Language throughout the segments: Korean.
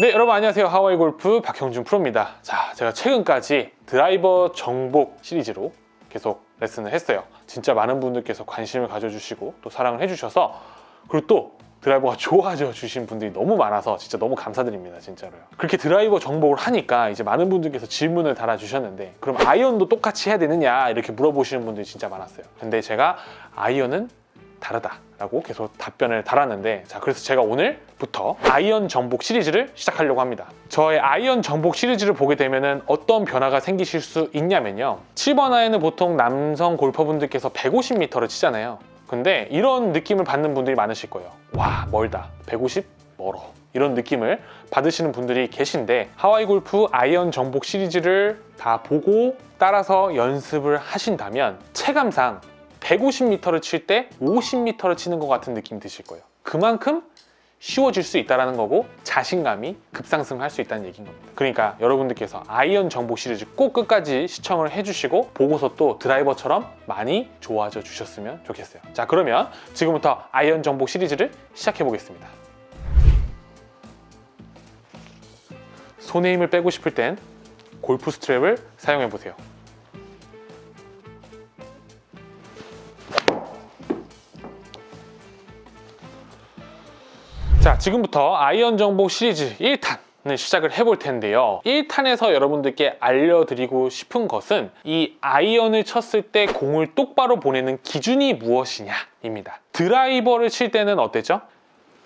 네, 여러분 안녕하세요. 하와이 골프 박형준 프로입니다. 자, 제가 최근까지 드라이버 정복 시리즈로 계속 레슨을 했어요. 진짜 많은 분들께서 관심을 가져주시고 또 사랑을 해주셔서, 그리고 또 드라이버가 좋아져 주신 분들이 너무 많아서 진짜 너무 감사드립니다. 진짜로요. 그렇게 드라이버 정복을 하니까 이제 많은 분들께서 질문을 달아주셨는데, 그럼 아이언도 똑같이 해야 되느냐 이렇게 물어보시는 분들이 진짜 많았어요. 근데 제가 아이언은 다르다라고 계속 답변을 달았는데, 자, 그래서 제가 오늘부터 아이언 정복 시리즈를 시작하려고 합니다. 저의 아이언 정복 시리즈를 보게 되면은 어떤 변화가 생기실 수 있냐면요, 7번 아이언은 보통 남성 골퍼분들께서 150m를 치잖아요. 근데 이런 느낌을 받는 분들이 많으실 거예요. 와, 멀다, 150 멀어, 이런 느낌을 받으시는 분들이 계신데, 하와이 골프 아이언 정복 시리즈를 다 보고 따라서 연습을 하신다면 체감상 150m를 칠 때 50m를 치는 것 같은 느낌이 드실 거예요. 그만큼 쉬워질 수 있다는 거고 자신감이 급상승할 수 있다는 얘기인 겁니다. 그러니까 여러분들께서 아이언 정복 시리즈 꼭 끝까지 시청을 해주시고 보고서 또 드라이버처럼 많이 좋아져 주셨으면 좋겠어요. 자, 그러면 지금부터 아이언 정복 시리즈를 시작해 보겠습니다. 손에 힘을 빼고 싶을 땐 골프 스트랩을 사용해 보세요. 자, 지금부터 아이언 정복 시리즈 1탄을 시작을 해볼 텐데요. 1탄에서 여러분들께 알려드리고 싶은 것은 이 아이언을 쳤을 때 공을 똑바로 보내는 기준이 무엇이냐입니다. 드라이버를 칠 때는 어땠죠?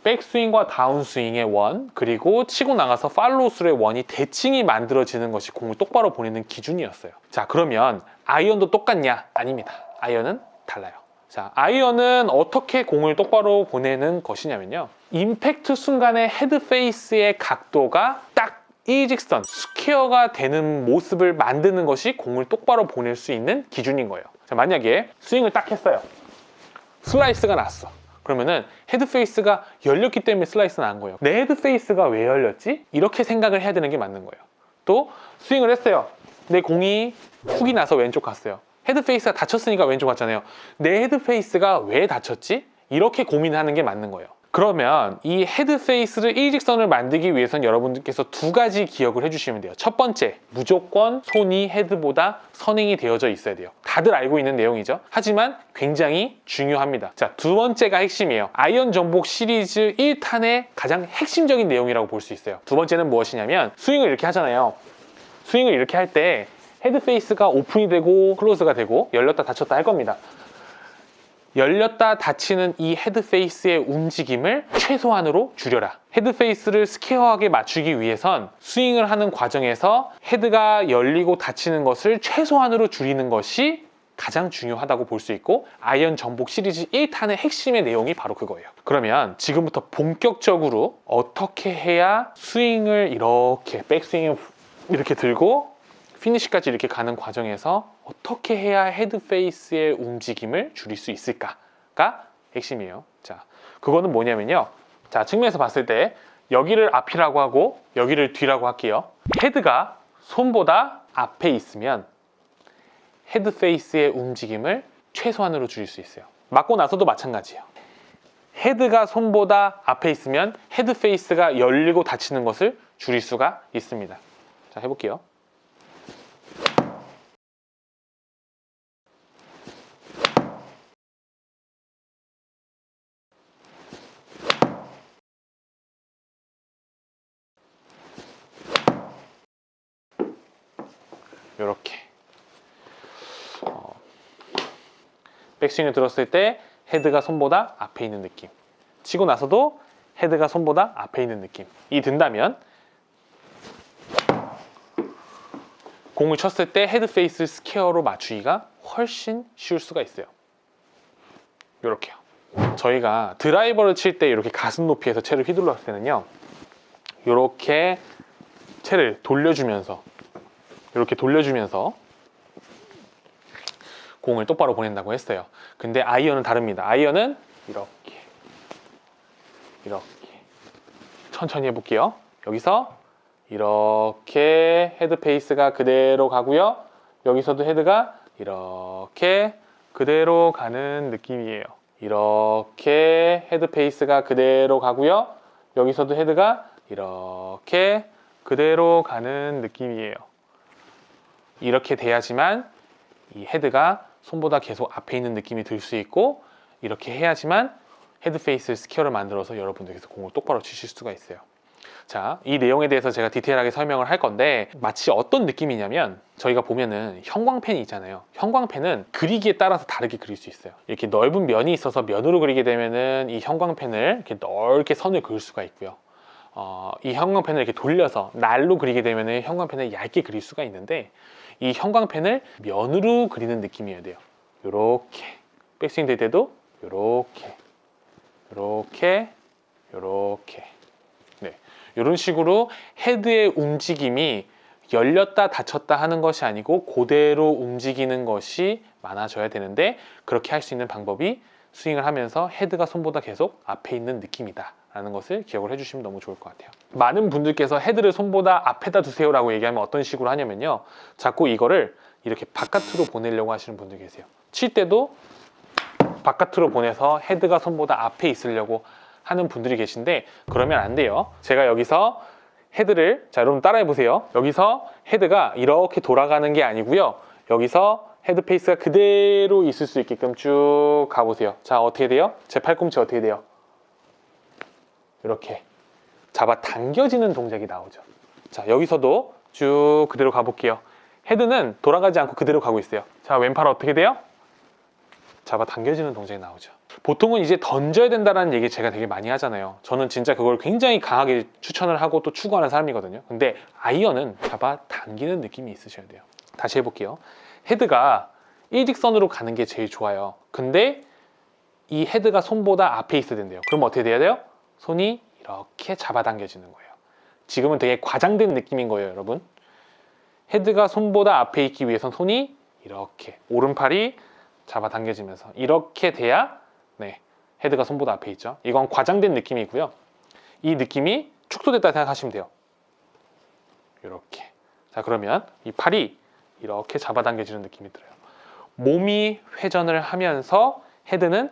백스윙과 다운스윙의 원, 그리고 치고 나가서 팔로우스루의 원이 대칭이 만들어지는 것이 공을 똑바로 보내는 기준이었어요. 자, 그러면 아이언도 똑같냐? 아닙니다. 아이언은 달라요. 자, 아이언은 어떻게 공을 똑바로 보내는 것이냐면요, 임팩트 순간의 헤드 페이스의 각도가 딱 일직선, 스퀘어가 되는 모습을 만드는 것이 공을 똑바로 보낼 수 있는 기준인 거예요. 자, 만약에 스윙을 딱 했어요. 슬라이스가 났어. 그러면은 헤드 페이스가 열렸기 때문에 슬라이스가 난 거예요. 내 헤드 페이스가 왜 열렸지? 이렇게 생각을 해야 되는 게 맞는 거예요. 또 스윙을 했어요. 내 공이 훅이 나서 왼쪽 갔어요. 헤드 페이스가 닫혔으니까 왼쪽 갔잖아요. 내 헤드 페이스가 왜 닫혔지? 이렇게 고민하는 게 맞는 거예요. 그러면 이 헤드 페이스를 일직선을 만들기 위해서는 여러분들께서 두 가지 기억을 해주시면 돼요. 첫 번째, 무조건 손이 헤드보다 선행이 되어져 있어야 돼요. 다들 알고 있는 내용이죠. 하지만 굉장히 중요합니다. 자, 두 번째가 핵심이에요. 아이언 정복 시리즈 1탄의 가장 핵심적인 내용이라고 볼 수 있어요. 두 번째는 무엇이냐면, 스윙을 이렇게 하잖아요. 스윙을 이렇게 할 때 헤드 페이스가 오픈이 되고 클로즈가 되고 열렸다 닫혔다 할 겁니다. 열렸다 닫히는 이 헤드 페이스의 움직임을 최소한으로 줄여라. 헤드 페이스를 스퀘어하게 맞추기 위해선 스윙을 하는 과정에서 헤드가 열리고 닫히는 것을 최소한으로 줄이는 것이 가장 중요하다고 볼 수 있고, 아이언 정복 시리즈 1탄의 핵심의 내용이 바로 그거예요. 그러면 지금부터 본격적으로 어떻게 해야 스윙을 이렇게 백스윙을 이렇게 들고 피니시까지 이렇게 가는 과정에서 어떻게 해야 헤드 페이스의 움직임을 줄일 수 있을까가 핵심이에요. 자, 그거는 뭐냐면요, 자, 측면에서 봤을 때 여기를 앞이라고 하고 여기를 뒤라고 할게요. 헤드가 손보다 앞에 있으면 헤드 페이스의 움직임을 최소한으로 줄일 수 있어요. 맞고 나서도 마찬가지예요. 헤드가 손보다 앞에 있으면 헤드 페이스가 열리고 닫히는 것을 줄일 수가 있습니다. 자, 해볼게요. 이렇게 백스윙을 들었을 때 헤드가 손보다 앞에 있는 느낌, 치고 나서도 헤드가 손보다 앞에 있는 느낌이 든다면 공을 쳤을 때 헤드 페이스 스퀘어로 맞추기가 훨씬 쉬울 수가 있어요. 이렇게요. 저희가 드라이버를 칠 때 이렇게 가슴 높이에서 채를 휘둘렀을 때는요, 이렇게 채를 돌려주면서 이렇게 돌려주면서 공을 똑바로 보낸다고 했어요. 근데 아이언은 다릅니다. 아이언은 이렇게 천천히 해볼게요. 여기서 이렇게 헤드 페이스가 그대로 가고요, 여기서도 헤드가 이렇게 그대로 가는 느낌이에요. 이렇게 헤드 페이스가 그대로 가고요, 여기서도 헤드가 이렇게 그대로 가는 느낌이에요. 이렇게 돼야지만 이 헤드가 손보다 계속 앞에 있는 느낌이 들 수 있고, 이렇게 해야지만 헤드 페이스 스퀘어를 만들어서 여러분들께서 공을 똑바로 치실 수가 있어요. 자, 이 내용에 대해서 제가 디테일하게 설명을 할 건데, 마치 어떤 느낌이냐면, 저희가 보면은 형광펜이 있잖아요. 형광펜은 그리기에 따라서 다르게 그릴 수 있어요. 이렇게 넓은 면이 있어서 면으로 그리게 되면은 이 형광펜을 이렇게 넓게 선을 그을 수가 있고요. 이 형광펜을 이렇게 돌려서 날로 그리게 되면은 형광펜을 얇게 그릴 수가 있는데, 이 형광펜을 면으로 그리는 느낌이어야 돼요. 요렇게 백스윙 될 때도 요렇게 요렇게 요렇게, 네, 이런 식으로 헤드의 움직임이 열렸다 닫혔다 하는 것이 아니고 그대로 움직이는 것이 많아져야 되는데, 그렇게 할 수 있는 방법이 스윙을 하면서 헤드가 손보다 계속 앞에 있는 느낌이다 라는 것을 기억을 해주시면 너무 좋을 것 같아요. 많은 분들께서 헤드를 손보다 앞에다 두세요 라고 얘기하면 어떤 식으로 하냐면요, 자꾸 이거를 이렇게 바깥으로 보내려고 하시는 분들 계세요. 칠 때도 바깥으로 보내서 헤드가 손보다 앞에 있으려고 하는 분들이 계신데, 그러면 안 돼요. 제가 여기서 헤드를, 자 여러분 따라해 보세요. 여기서 헤드가 이렇게 돌아가는 게 아니고요, 여기서 헤드 페이스가 그대로 있을 수 있게끔 쭉 가보세요. 자, 어떻게 돼요? 제 팔꿈치 어떻게 돼요? 이렇게 잡아 당겨지는 동작이 나오죠. 자, 여기서도 쭉 그대로 가볼게요. 헤드는 돌아가지 않고 그대로 가고 있어요. 자, 왼팔 어떻게 돼요? 잡아 당겨지는 동작이 나오죠. 보통은 이제 던져야 된다는 얘기 제가 되게 많이 하잖아요. 저는 진짜 그걸 굉장히 강하게 추천을 하고 또 추구하는 사람이거든요. 근데 아이언은 잡아 당기는 느낌이 있으셔야 돼요. 다시 해볼게요. 헤드가 일직선으로 가는 게 제일 좋아요. 근데 이 헤드가 손보다 앞에 있어야 된대요. 그럼 어떻게 돼야 돼요? 손이 이렇게 잡아당겨지는 거예요. 지금은 되게 과장된 느낌인 거예요, 여러분. 헤드가 손보다 앞에 있기 위해선 손이 이렇게, 오른팔이 잡아당겨지면서 이렇게 돼야, 네, 헤드가 손보다 앞에 있죠. 이건 과장된 느낌이고요. 이 느낌이 축소됐다 생각하시면 돼요. 이렇게. 자, 그러면 이 팔이 이렇게 잡아당겨지는 느낌이 들어요. 몸이 회전을 하면서 헤드는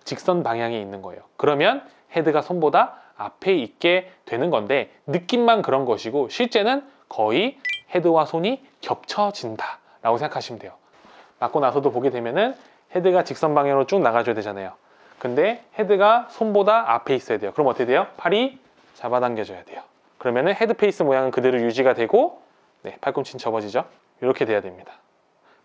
직선 방향에 있는 거예요. 그러면 헤드가 손보다 앞에 있게 되는 건데, 느낌만 그런 것이고 실제는 거의 헤드와 손이 겹쳐진다 라고 생각하시면 돼요. 맞고 나서도 보게 되면은 헤드가 직선 방향으로 쭉 나가줘야 되잖아요. 근데 헤드가 손보다 앞에 있어야 돼요. 그럼 어떻게 돼요? 팔이 잡아당겨져야 돼요. 그러면은 헤드 페이스 모양은 그대로 유지가 되고, 네, 팔꿈치는 접어지죠. 이렇게 돼야 됩니다.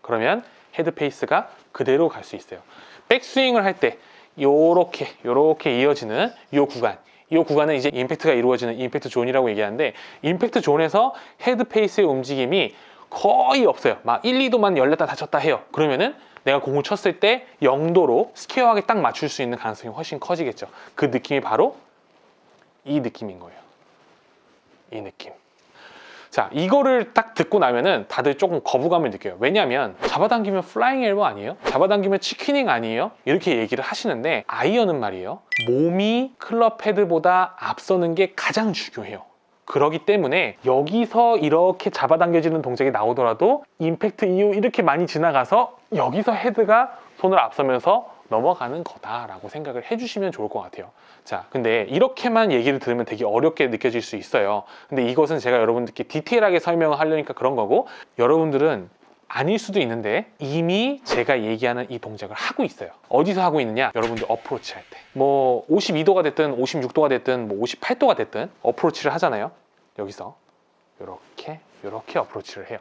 그러면 헤드 페이스가 그대로 갈 수 있어요. 백스윙을 할 때 요렇게 이어지는 이 구간은 이제 임팩트가 이루어지는 임팩트 존이라고 얘기하는데, 임팩트 존에서 헤드 페이스의 움직임이 거의 없어요. 막 1, 2도만 열렸다 닫혔다 해요. 그러면은 내가 공을 쳤을 때 0도로 스퀘어하게 딱 맞출 수 있는 가능성이 훨씬 커지겠죠. 그 느낌이 바로 이 느낌인 거예요. 이 느낌. 자, 이거를 딱 듣고 나면은 다들 조금 거부감을 느껴요. 왜냐면 잡아당기면 플라잉 엘보 아니에요? 잡아당기면 치킨닝 아니에요? 이렇게 얘기를 하시는데, 아이언은 말이에요, 몸이 클럽 헤드보다 앞서는 게 가장 중요해요. 그러기 때문에 여기서 이렇게 잡아당겨지는 동작이 나오더라도 임팩트 이후 이렇게 많이 지나가서 여기서 헤드가 손을 앞서면서 넘어가는 거다라고 생각을 해주시면 좋을 것 같아요. 자, 근데 이렇게만 얘기를 들으면 되게 어렵게 느껴질 수 있어요. 근데 이것은 제가 여러분들께 디테일하게 설명을 하려니까 그런 거고, 여러분들은 아닐 수도 있는데 이미 제가 얘기하는 이 동작을 하고 있어요. 어디서 하고 있느냐? 여러분들 어프로치 할 때, 뭐 52도가 됐든 56도가 됐든 뭐 58도가 됐든 어프로치를 하잖아요. 여기서 이렇게 어프로치를 해요.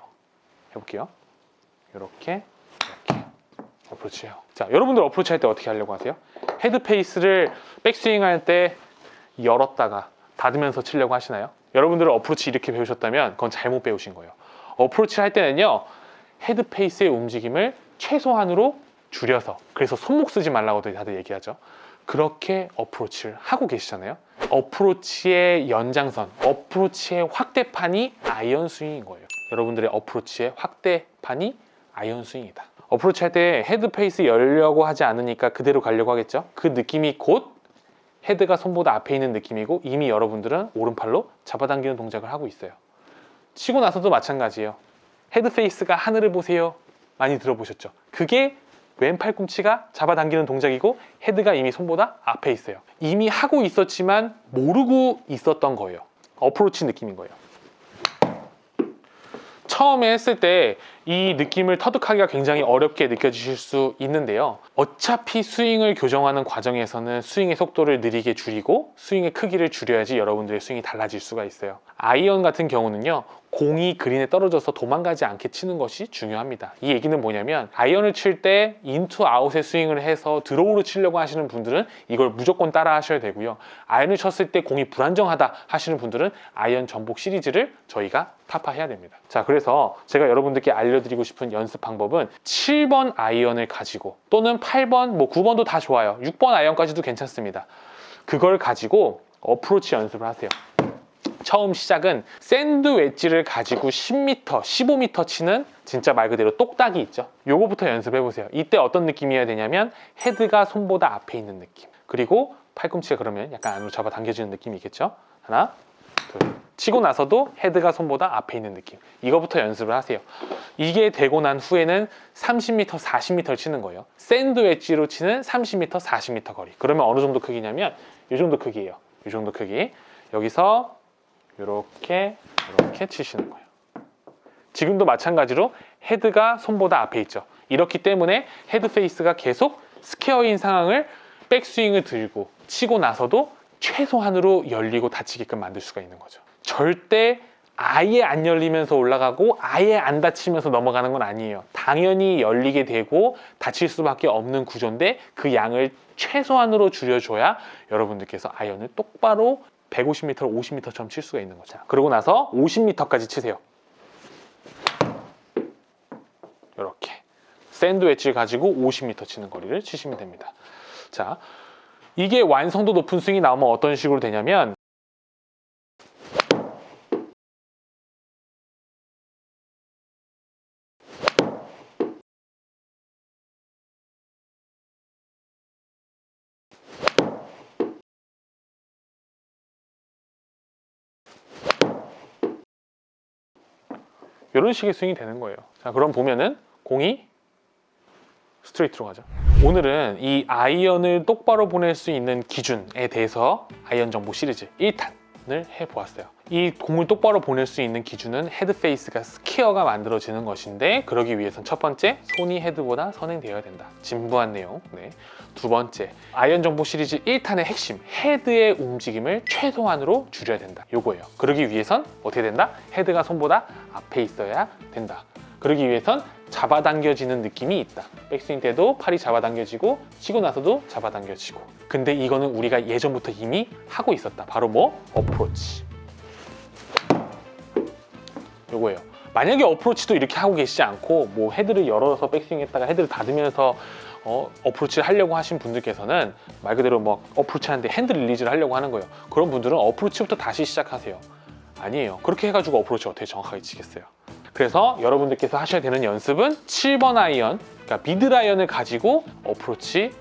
해볼게요. 이렇게 어프로치 해요. 자, 여러분들 어프로치 할 때 어떻게 하려고 하세요? 헤드 페이스를 백스윙 할 때 열었다가 닫으면서 치려고 하시나요? 여러분들은 어프로치 이렇게 배우셨다면 그건 잘못 배우신 거예요. 어프로치 할 때는요, 헤드 페이스의 움직임을 최소한으로 줄여서, 그래서 손목 쓰지 말라고 다들 얘기하죠. 그렇게 어프로치를 하고 계시잖아요. 어프로치의 연장선, 어프로치의 확대판이 아이언 스윙인 거예요. 여러분들의 어프로치의 확대판이 아이언 스윙이다. 어프로치 할 때 헤드 페이스 열려고 하지 않으니까 그대로 가려고 하겠죠. 그 느낌이 곧 헤드가 손보다 앞에 있는 느낌이고, 이미 여러분들은 오른팔로 잡아당기는 동작을 하고 있어요. 치고 나서도 마찬가지예요. 헤드 페이스가 하늘을 보세요. 많이 들어보셨죠? 그게 왼 팔꿈치가 잡아당기는 동작이고, 헤드가 이미 손보다 앞에 있어요. 이미 하고 있었지만 모르고 있었던 거예요. 어프로치 느낌인 거예요. 처음에 했을 때 이 느낌을 터득하기가 굉장히 어렵게 느껴지실 수 있는데요. 어차피 스윙을 교정하는 과정에서는 스윙의 속도를 느리게 줄이고 스윙의 크기를 줄여야지 여러분들의 스윙이 달라질 수가 있어요. 아이언 같은 경우는요, 공이 그린에 떨어져서 도망가지 않게 치는 것이 중요합니다. 이 얘기는 뭐냐면 아이언을 칠 때 인투 아웃의 스윙을 해서 드로우로 치려고 하시는 분들은 이걸 무조건 따라 하셔야 되고요. 아이언을 쳤을 때 공이 불안정하다 하시는 분들은 아이언 전복 시리즈를 저희가 타파해야 됩니다. 자, 그래서 제가 여러분들께 알려드리고 싶은 연습 방법은 7번 아이언을 가지고 또는 8번, 뭐 9번도 다 좋아요. 6번 아이언까지도 괜찮습니다. 그걸 가지고 어프로치 연습을 하세요. 처음 시작은 샌드 웨지를 가지고 10m, 15m 치는 진짜 말 그대로 똑딱이 있죠. 요거부터 연습해 보세요. 이때 어떤 느낌이어야 되냐면 헤드가 손보다 앞에 있는 느낌, 그리고 팔꿈치가 그러면 약간 안으로 잡아 당겨지는 느낌이 있겠죠. 하나, 둘. 치고 나서도 헤드가 손보다 앞에 있는 느낌, 이거부터 연습을 하세요. 이게 되고 난 후에는 30m, 40m를 치는 거예요. 샌드 웨지로 치는 30m, 40m 거리. 그러면 어느 정도 크기냐면 이 정도 크기예요. 이 정도 크기. 여기서 이렇게 치시는 거예요. 지금도 마찬가지로 헤드가 손보다 앞에 있죠. 이렇기 때문에 헤드 페이스가 계속 스퀘어인 상황을 백스윙을 들고 치고 나서도 최소한으로 열리고 닫히게끔 만들 수가 있는 거죠. 절대 아예 안 열리면서 올라가고 아예 안 닫히면서 넘어가는 건 아니에요. 당연히 열리게 되고 닫힐 수밖에 없는 구조인데 그 양을 최소한으로 줄여줘야 여러분들께서 아이언을 똑바로 150m, 50m처럼 칠 수가 있는 거죠. 그러고 나서 50m까지 치세요. 이렇게 샌드 웨지를 가지고 50m 치는 거리를 치시면 됩니다. 자, 이게 완성도 높은 스윙이 나오면 어떤 식으로 되냐면 이런 식의 스윙이 되는 거예요. 자, 그럼 보면은 공이 스트레이트로 가죠. 오늘은 이 아이언을 똑바로 보낼 수 있는 기준에 대해서 아이언 정보 시리즈 1탄을 해보았어요. 이 공을 똑바로 보낼 수 있는 기준은 헤드 페이스가 스퀘어가 만들어지는 것인데, 그러기 위해선 첫 번째, 손이 헤드보다 선행되어야 된다. 진부한 내용. 네. 두 번째, 아이언 정보 시리즈 1탄의 핵심, 헤드의 움직임을 최소한으로 줄여야 된다. 요거예요. 그러기 위해선 어떻게 된다? 헤드가 손보다 앞에 있어야 된다. 그러기 위해선 잡아당겨지는 느낌이 있다. 백스윙 때도 팔이 잡아당겨지고 치고 나서도 잡아당겨지고. 근데 이거는 우리가 예전부터 이미 하고 있었다. 바로 뭐? 어프로치. 요거예요. 만약에 어프로치도 이렇게 하고 계시지 않고 뭐 헤드를 열어서 백스윙 했다가 헤드를 닫으면서 어프로치를 하려고 하신 분들께서는 말 그대로 뭐 어프로치 하는데 핸드 릴리즈를 하려고 하는 거예요. 그런 분들은 어프로치부터 다시 시작하세요. 아니에요. 그렇게 해가지고 어프로치 어떻게 정확하게 치겠어요. 그래서 여러분들께서 하셔야 되는 연습은 7번 아이언, 그러니까 미들 아이언을 가지고 어프로치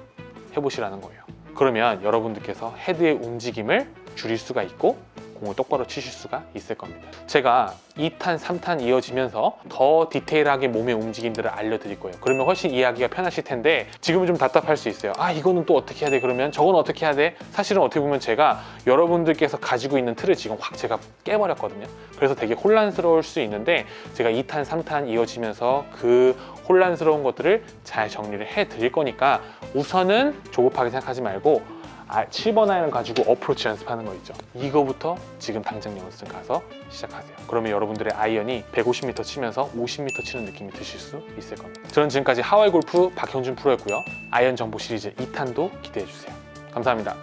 해보시라는 거예요. 그러면 여러분들께서 헤드의 움직임을 줄일 수가 있고 공을 똑바로 치실 수가 있을 겁니다. 제가 2탄, 3탄 이어지면서 더 디테일하게 몸의 움직임들을 알려드릴 거예요. 그러면 훨씬 이해하기가 편하실 텐데 지금은 좀 답답할 수 있어요. 아, 이거는 또 어떻게 해야 돼? 그러면 저건 어떻게 해야 돼? 사실은 어떻게 보면 제가 여러분들께서 가지고 있는 틀을 지금 확 제가 깨버렸거든요. 그래서 되게 혼란스러울 수 있는데 제가 2탄, 3탄 이어지면서 그 혼란스러운 것들을 잘 정리를 해드릴 거니까 우선은 조급하게 생각하지 말고 7번 아이언 가지고 어프로치 연습하는 거 있죠. 이거부터 지금 당장 연습 가서 시작하세요. 그러면 여러분들의 아이언이 150m 치면서 50m 치는 느낌이 드실 수 있을 겁니다. 저는 지금까지 하와이 골프 박형준 프로였고요. 아이언 정보 시리즈 2탄도 기대해 주세요. 감사합니다.